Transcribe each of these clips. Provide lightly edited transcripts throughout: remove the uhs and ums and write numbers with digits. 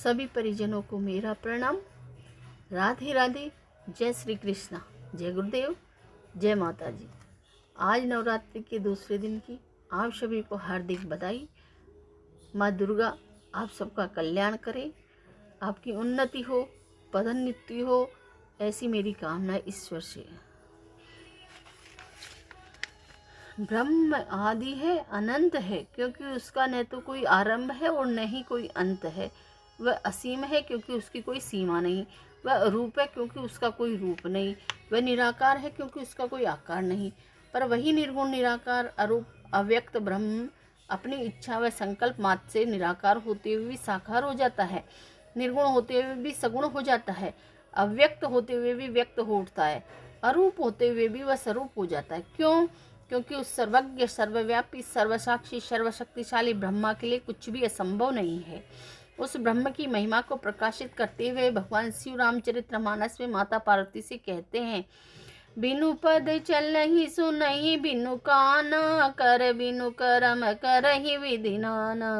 सभी परिजनों को मेरा प्रणाम। राधे राधे। जय श्री कृष्णा। जय गुरुदेव। जय माता जी। आज नवरात्रि के दूसरे दिन की आप सभी को हार्दिक बधाई। माँ दुर्गा आप सबका कल्याण करे, आपकी उन्नति हो, पदोन्नति हो, ऐसी मेरी कामना ईश्वर से। ब्रह्म आदि है, अनंत है, क्योंकि उसका न तो कोई आरंभ है और न ही कोई अंत है। वह असीम है क्योंकि उसकी कोई सीमा नहीं। वह अरूप है क्योंकि उसका कोई रूप नहीं। वह निराकार है क्योंकि उसका कोई आकार नहीं। पर वही निर्गुण निराकार अरूप अव्यक्त ब्रह्म अपनी इच्छा व संकल्प मात्र से निराकार होते हुए भी साकार हो जाता है, निर्गुण होते हुए भी सगुण हो जाता है, अव्यक्त होते हुए भी व्यक्त हो उठता है, अरूप होते हुए भी वह स्वरूप हो जाता है। क्यों? क्योंकि उस सर्वज्ञ, सर्वव्यापी, सर्वसाक्षी, सर्वशक्तिशाली ब्रह्मा के लिए कुछ भी असंभव नहीं है। उस ब्रह्म की महिमा को प्रकाशित करते हुए भगवान शिव रामचरितमानस में माता पार्वती से कहते हैं, बिनु पद चलहि सुनहि बिनु काना, कर बिनु करम करहि विधि नाना।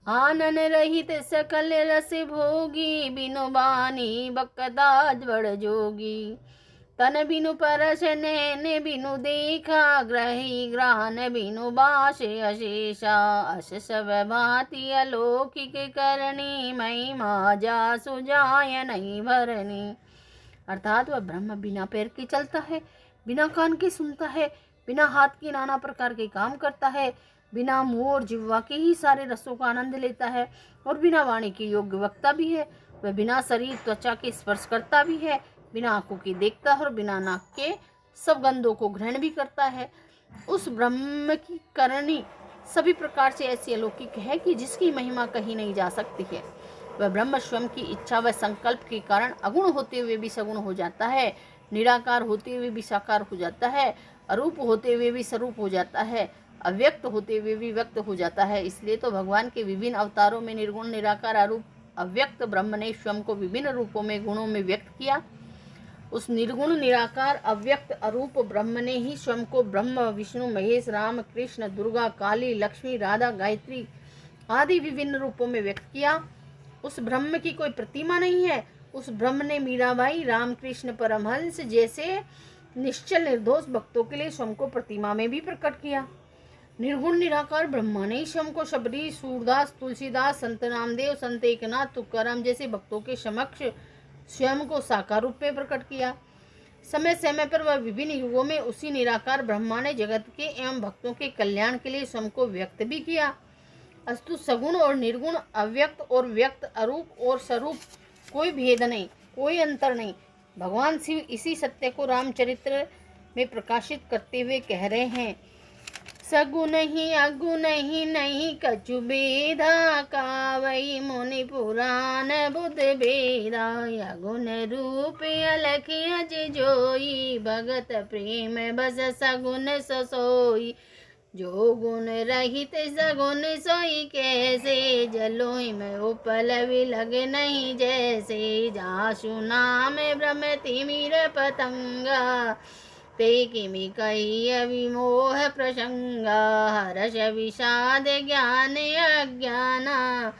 आनन रहित सकल रस भोगी, बिनु बानी बकदाज बड़ जोगी। तन बिनु परस नैन बिनु देखा, ग्रही ग्रान बिनु बास अशेषा। अस सब भांति अलौकिक करनी, महिमा जा सुजाय नहीं भरनी। अर्थात वह ब्रह्म बिना पैर के चलता है, बिना कान के सुनता है, बिना हाथ के नाना प्रकार के काम करता है, बिना मुंह और जिह्वा के ही सारे रसों का आनंद लेता है और बिना वाणी के योग्य वक्ता भी है। वह बिना शरीर त्वचा के स्पर्श करता भी है, बिना आंखों के देखता है और बिना नाक के सब गंधों को ग्रहण भी करता है। उस ब्रह्म की करनी सभी प्रकार से ऐसी अलौकिक है कि जिसकी महिमा कहीं नहीं जा सकती है। वह ब्रह्म स्वयं की इच्छा व संकल्प के कारण अगुण होते हुए भी सगुण हो जाता है, निराकार होते हुए भी साकार हो जाता है, अरूप होते हुए भी स्वरूप हो जाता है, अव्यक्त होते हुए भी व्यक्त हो जाता है। इसलिए तो भगवान के विभिन्न अवतारों में निर्गुण निराकार अरूप अव्यक्त ब्रह्म ने स्वयं को विभिन्न रूपों में गुणों में व्यक्त किया। उस निर्गुण निराकार अव्यक्त अरूप ब्रह्म ने ही स्वयं को ब्रह्म, विष्णु, महेश, राम, कृष्ण, दुर्गा, काली, लक्ष्मी, राधा, गायत्री आदि विभिन्न रूपों में व्यक्त किया। उस ब्रह्म की कोई प्रतिमा नहीं है। उस ब्रह्म ने मीराबाई, रामकृष्ण परमहंस जैसे निश्चल निर्दोष भक्तों के लिए स्वयं को प्रतिमा में भी प्रकट किया। निर्गुण निराकार ब्रह्मा ने स्वयं को शबरी, सूरदास, तुलसीदास, संत नामदेव, संत एकनाथ, तुकाराम जैसे भक्तों के समक्ष स्वयं को साकार रूप में प्रकट किया। समय समय पर वह विभिन्न युगों में उसी निराकार ब्रह्मा ने जगत के एवं भक्तों के कल्याण के लिए स्वयं को व्यक्त भी किया। अस्तु सगुण और निर्गुण, अव्यक्त और व्यक्त, अरूप और स्वरूप, कोई भेद नहीं, कोई अंतर नहीं। भगवान शिव इसी सत्य को रामचरित्र में प्रकाशित करते हुए कह रहे हैं, सगुण ही अगुण ही नहीं कछु भेदा, कावई मुनि पुराण बुध भेदा। अगुण रूप अलख अज जोई, भगत प्रेम बस सगुण ससोई। जो गुण रहित सगुण सोई कैसे, जलोई में उपल विलग नहीं जैसे। जासु नाम ब्रह्म तिमिर पतंगा, ते किमि कही अविमोह प्रसंगा। हर्ष विषाद ज्ञान अज्ञाना,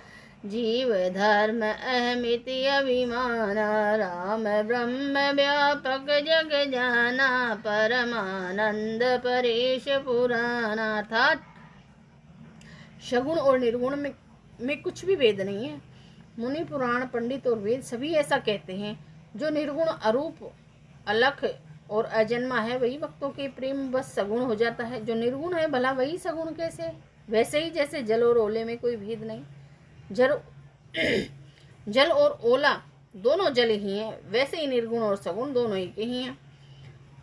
जीव धर्म अहमिति अभिमाना। राम ब्रह्म व्यापक जग जाना, परमानंद परेश पुराना। अर्थात सगुण और निर्गुण में कुछ भी भेद नहीं है। मुनि, पुराण, पंडित और वेद सभी ऐसा कहते हैं। जो निर्गुण, अरूप, अलख और अजन्मा है वही भक्तों के प्रेम बस सगुण हो जाता है। जो निर्गुण है भला वही सगुण कैसे? वैसे ही जैसे जल और ओले में कोई भेद नहीं। जल और ओला दोनों जल ही हैं, वैसे ही निर्गुण और सगुण दोनों ही के ही हैं।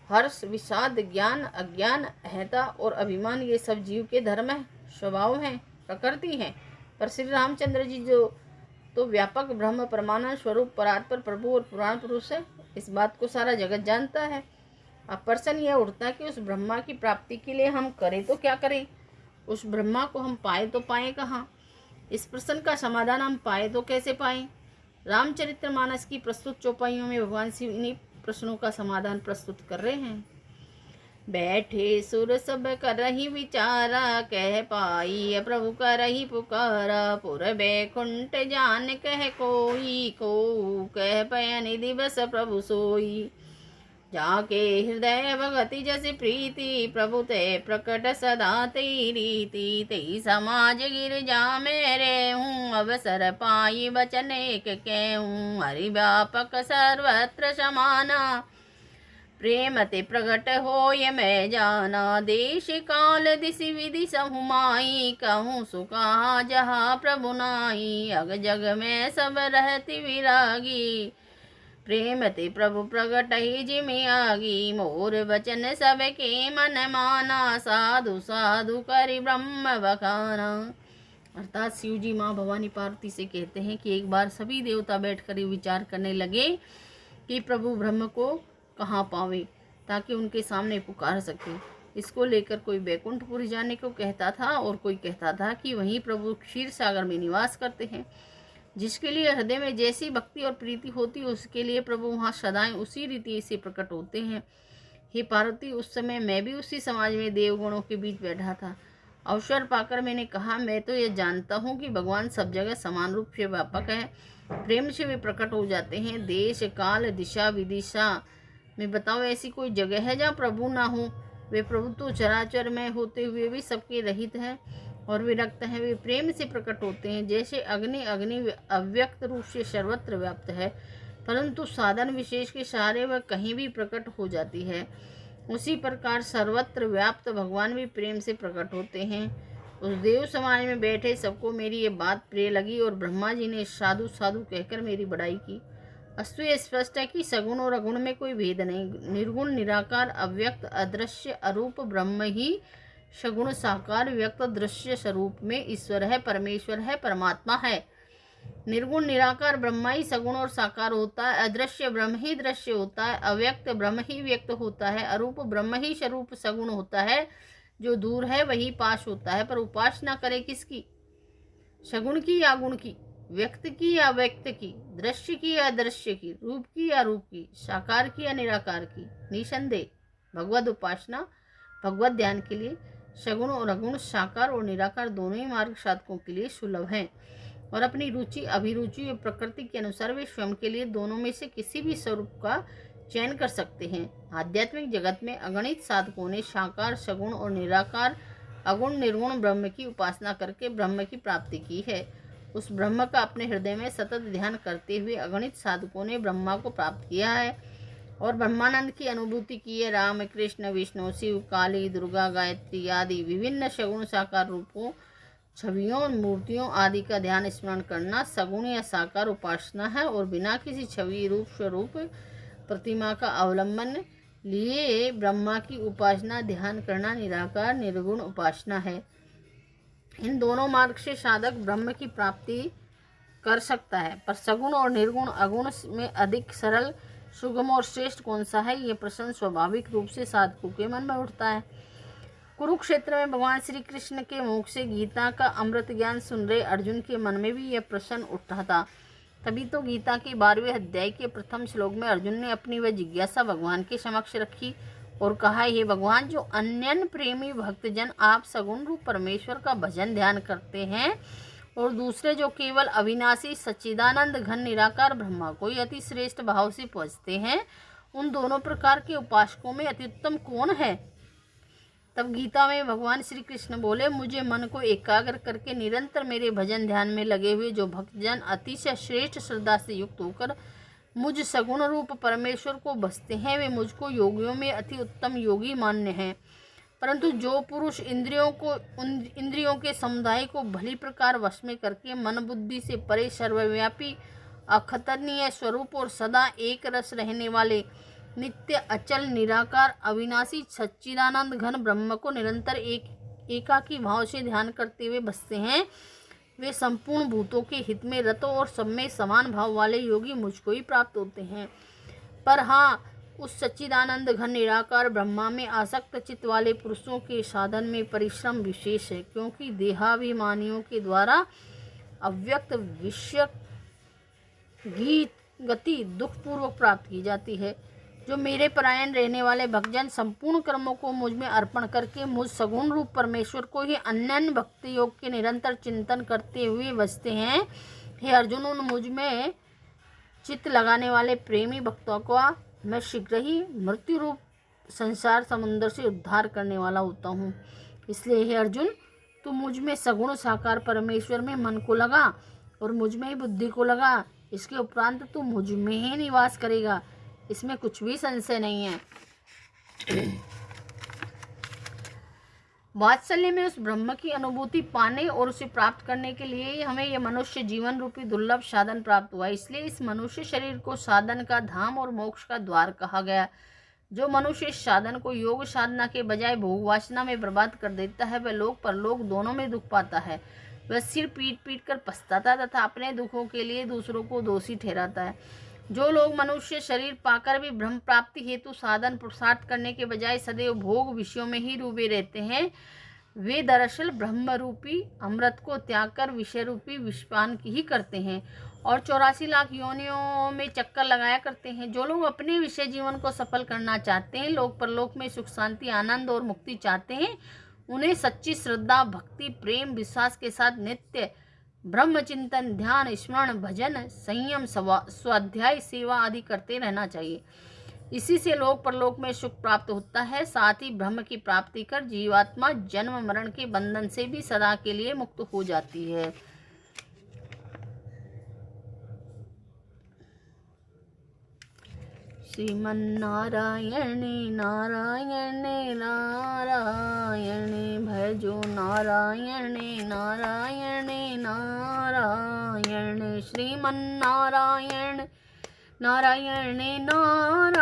हर्ष, विषाद, ज्ञान, अज्ञान, अहंता और अभिमान ये सब जीव के धर्म है, स्वभाव हैं, प्रकृति हैं। पर श्री रामचंद्र जी जो तो व्यापक ब्रह्म, परमानंद स्वरूप, परात्पर प्रभु और पुराण पुरुष है, इस बात को सारा जगत जानता है। अब प्रश्न यह उठता है कि उस ब्रह्मा की प्राप्ति के लिए हम करें तो क्या करें? उस ब्रह्मा को हम पाए तो पाए कहाँ? इस प्रश्न का समाधान हम पाए तो कैसे पाएं? रामचरितमानस की प्रस्तुत चौपाइयों में भगवान शिव इन्हीं प्रश्नों का समाधान प्रस्तुत कर रहे हैं। बैठे सुर सब करहि विचारा, कह पाई प्रभु करहि पुकारा। पुर बैकुंठ जान कह कोई, को कह पयनि दिवस प्रभु सोई। जाके हृदय भगति जस प्रीति, प्रभु ते प्रकट सदा तेरी रीति। तेई समाज गिरजा मेरे हूँ, अवसर पाई बचन एक कहूँ। हरि व्यापक सर्वत्र समाना, प्रेम ते प्रगट होय मैं जाना। देश काल दिशि विधि सहुमाई, कहूँ सुखा जहाँ प्रभु नाई। अग जग में सब रहती विरागी, प्रेम ते प्रभु प्रगट ही जिमि आगी। मोर वचन सबके मन माना, साधु साधु करि ब्रह्म बखाना। अर्थात शिव जी माँ भवानी पार्वती से कहते हैं कि एक बार सभी देवता बैठकर विचार करने लगे कि प्रभु ब्रह्म को कहाँ पावे, ताकि उनके सामने पुकार सके। इसको लेकर कोई बैकुंठपुरी जाने को कहता था और कोई कहता था कि वहीं प्रभु क्षीर सागर में निवास करते हैं। जिसके लिए हृदय में जैसी भक्ति और प्रीति होती है, उसके लिए प्रभु वहाँ सदाएं उसी रीति से प्रकट होते हैं। हे पार्वती, उस समय मैं भी उसी समाज में देवगणों के बीच बैठा था। अवसर पाकर मैंने कहा, मैं तो ये जानता हूँ कि भगवान सब जगह समान रूप से व्यापक है, प्रेम से वे प्रकट हो जाते हैं। देश काल दिशा विदिशा में बताओ ऐसी कोई जगह है जहाँ प्रभु ना हो। वे प्रभु तो चराचर में होते हुए भी सबके रहित हैं और विरक्त हैं। वे प्रेम से प्रकट होते हैं। जैसे अग्नि अव्यक्त रूप से सर्वत्र व्याप्त है, परंतु साधन विशेष के सहारे वह कहीं भी प्रकट हो जाती है, उसी प्रकार सर्वत्र व्याप्त भगवान भी प्रेम से प्रकट होते हैं। उस देव समाज में बैठे सबको मेरी ये बात प्रिय लगी और ब्रह्मा जी ने साधु साधु कहकर मेरी बड़ाई की। अस्तु ये स्पष्ट है कि सगुण और अगुण में कोई भेद नहीं। निर्गुण निराकार अव्यक्त अदृश्य अरूप ब्रह्म ही सगुण साकार व्यक्त दृश्य स्वरूप में ईश्वर है, परमेश्वर है, परमात्मा है। निर्गुण निराकार ब्रह्म ही सगुण और साकार होता है, अदृश्य ब्रह्म ही दृश्य होता है, अव्यक्त ब्रह्म ही व्यक्त होता है, अरूप ब्रह्म ही स्वरूप सगुण होता है। जो दूर है वही पास होता है। पर उपासना करे किसकी? सगुण की या गुण की, व्यक्त की या व्यक्त की, दृश्य की या अदृश्य की, रूप की या रूप की, साकार की या निराकार की। निसंदेह भगवद उपासना भगवत ध्यान के लिए सगुण और अगुण, साकार और निराकार दोनों ही मार्ग साधकों के लिए सुलभ हैं और अपनी रुचि अभिरुचि और प्रकृति के अनुसार वे स्वयं के लिए दोनों में से किसी भी स्वरूप का चयन कर सकते हैं। आध्यात्मिक जगत में अगणित साधकों ने साकार सगुण और निराकार अगुण निर्गुण ब्रह्म की उपासना करके ब्रह्म की प्राप्ति की है। उस ब्रह्म का अपने हृदय में सतत ध्यान करते हुए अगणित साधकों ने ब्रह्मा को प्राप्त किया है और ब्रह्मानंद की अनुभूति की है। राम कृष्ण विष्णु शिव काली दुर्गा गायत्री आदि विभिन्न सगुण साकार रूपों छवियों मूर्तियों आदि का ध्यान स्मरण करना सगुण या साकार उपासना है और बिना किसी छवि रूप स्वरूप प्रतिमा का अवलंबन लिए ब्रह्मा की उपासना ध्यान करना निराकार निर्गुण उपासना है। इन दोनों मार्ग से साधक ब्रह्म की प्राप्ति कर सकता है, पर सगुण और निर्गुण अगुण में अधिक सरल सुगम और श्रेष्ठ कौन सा है, ये प्रश्न स्वाभाविक रूप से साधकों के मन में उठता है। कुरुक्षेत्र में भगवान श्री कृष्ण के मुख से गीता का अमृत ज्ञान सुन रहे अर्जुन के मन में भी यह प्रश्न उठा था। तभी तो गीता के 12वें अध्याय के प्रथम श्लोक में अर्जुन ने अपनी वह जिज्ञासा भगवान के समक्ष रखी और कहा, हे भगवान, जो अन्यन प्रेमी भक्तजन आप सगुण रूप परमेश्वर का भजन ध्यान करते हैं और दूसरे जो केवल अविनाशी सच्चिदानंद घन निराकार ब्रह्मा को ही अति श्रेष्ठ भाव से पूजते हैं, उन दोनों प्रकार के उपासकों में अति उत्तम कौन है? तब गीता में भगवान श्री कृष्ण बोले, मुझे मन को एकाग्र करके निरंतर मेरे भजन ध्यान में लगे हुए जो भक्तजन अतिशय श्रेष्ठ श्रद्धा से युक्त होकर मुझ सगुण रूप परमेश्वर को भजते हैं, वे मुझको योगियों में अति उत्तम योगी मान्य हैं। परंतु जो पुरुष इंद्रियों के समुदाय को भली प्रकार वश में करके मन बुद्धि से परे सर्वव्यापी अखतनीय स्वरूप और सदा एक रस रहने वाले नित्य अचल निराकार अविनाशी सच्चिदानंद घन ब्रह्म को निरंतर एकाकी भाव से ध्यान करते हुए बसते हैं, वे संपूर्ण भूतों के हित में रत और सब में समान भाव वाले योगी मुझको ही प्राप्त होते हैं। पर हाँ, उस सच्चिदानंद घन निराकार ब्रह्मा में आसक्त चित्त वाले पुरुषों के साधन में परिश्रम विशेष है, क्योंकि देहाभिमानियों के द्वारा अव्यक्त विषय गति दुखपूर्वक प्राप्त की जाती है। जो मेरे परायण रहने वाले भक्तजन संपूर्ण कर्मों को मुझ में अर्पण करके मुझ सगुण रूप परमेश्वर को ही अन्य भक्ति योग के निरंतर चिंतन करते हुए बसते हैं। हे अर्जुन, उन मुझ में चित्त लगाने वाले प्रेमी भक्तों का मैं शीघ्र ही मृत्यु रूप संसार समुद्र से उद्धार करने वाला होता हूँ। इसलिए हे अर्जुन, तू मुझ में सगुण साकार परमेश्वर में मन को लगा और मुझ में ही बुद्धि को लगा। इसके उपरांत तू मुझ में ही निवास करेगा, इसमें कुछ भी संशय नहीं है। वात्सल्य में उस ब्रह्म की अनुभूति पाने और उसे प्राप्त करने के लिए हमें यह मनुष्य जीवन रूपी दुर्लभ साधन प्राप्त हुआ। इसलिए इस मनुष्य शरीर को साधन का धाम और मोक्ष का द्वार कहा गया। जो मनुष्य इस साधन को योग साधना के बजाय भोग वासना में बर्बाद कर देता है, वह लोक परलोक दोनों में दुख पाता है। वह सिर पीट पीट कर पछताता तथा अपने दुखों के लिए दूसरों को दोषी ठहराता है। जो लोग मनुष्य शरीर पाकर भी ब्रह्म प्राप्ति हेतु साधन पुरुषार्थ करने के बजाय सदैव भोग विषयों में ही डूबे रहते हैं, वे दरअसल ब्रह्म रूपी अमृत को त्याग कर विषय रूपी विषपान की ही करते हैं और 84 लाख योनियों में चक्कर लगाया करते हैं। जो लोग अपने विषय जीवन को सफल करना चाहते हैं, लोक परलोक में सुख शांति आनंद और मुक्ति चाहते हैं, उन्हें सच्ची श्रद्धा भक्ति प्रेम विश्वास के साथ नित्य ब्रह्म चिंतन ध्यान स्मरण भजन संयम स्वाध्याय सेवा आदि करते रहना चाहिए। इसी से लोक परलोक में सुख प्राप्त होता है, साथ ही ब्रह्म की प्राप्ति कर जीवात्मा जन्म मरण के बंधन से भी सदा के लिए मुक्त हो जाती है। श्रीमन्नारायण नारायण नारायण भजो नारायण नारायण नारायण श्रीमन्नारायण नारायण नारायण।